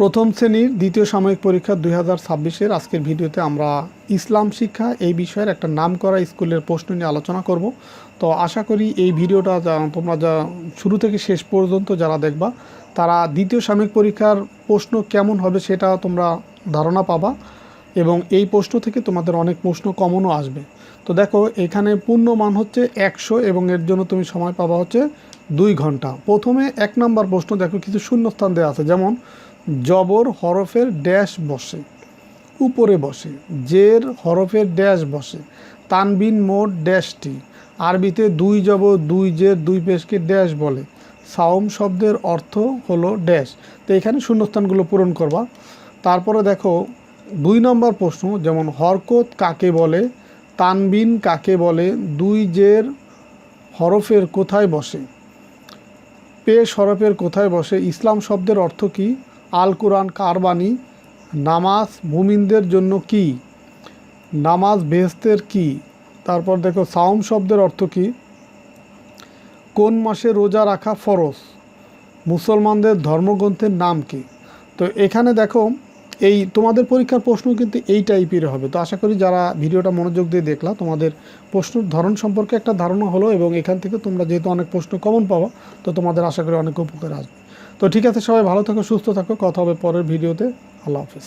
প্রথম শ্রেণীর দ্বিতীয় সাময়িক পরীক্ষা 2026-এর আজকের ভিডিওতে আমরা ইসলাম শিক্ষা এই বিষয়ের একটা নামকরা স্কুলের প্রশ্ন নিয়ে আলোচনা করব। তো আশা করি এই ভিডিওটা তোমরা যা শুরু থেকে শেষ পর্যন্ত যারা দেখবা তারা দ্বিতীয় সাময়িক পরীক্ষার প্রশ্ন কেমন হবে সেটা তোমরা ধারণা পাবা এবং এই প্রশ্ন থেকে তোমাদের অনেক প্রশ্ন কমনও আসবে। তো দেখো, এখানে পূর্ণ মান হচ্ছে 100 এবং এর জন্য তুমি সময় পাবা হচ্ছে 2 ঘন্টা। প্রথমে 1 নম্বর প্রশ্ন দেখো, কিছু শূন্যস্থান দেওয়া আছে, যেমন জবর হরফের ড্যাশ বসে, উপরে বসে, জের হরফের ড্যাশ বসে, তানবিন মোট ড্যাশটি, আরবিতে 2 জবর 2 জের 2 পেশকে ড্যাশ বলে, সাওম শব্দের অর্থ হলো ড্যাশ। তো এখানে শূন্যস্থানগুলো পূরণ করবা। তারপরে দেখো 2 নম্বর প্রশ্ন, যেমন হরকত কাকে বলে, তানবিন কাকে বলে, 2 জের হরফের কোথায় বসে, পেশ হরফের কোথায় বসে, ইসলাম শব্দের অর্থ কী, আল কোরআন কার বাণী, নামাজ মুমিনদের জন্য কি, নামাজ বেহেশতের কি। তারপর দেখো সাওম শব্দের অর্থ কী, কোন মাসে রোজা রাখা ফরজ, মুসলমানদের ধর্মগ্রন্থের নাম কি। তো এখানে দেখো এই তোমাদের পরীক্ষার প্রশ্ন কিন্তু এই টাইপের হবে। তো আশা করি যারা ভিডিওটা মনোযোগ দিয়ে দেখলা তোমাদের প্রশ্নের ধরন সম্পর্কে একটা ধারণা হলো এবং এখান থেকে তোমরা যেহেতু অনেক প্রশ্ন কমন পাবো, তো তোমাদের আশা করি অনেক উপকার আসবে। তো ঠিক আছে, সবাই ভালো থাকো, সুস্থ থাকো, কথা হবে পরের ভিডিওতে। আল্লাহ হাফেজ।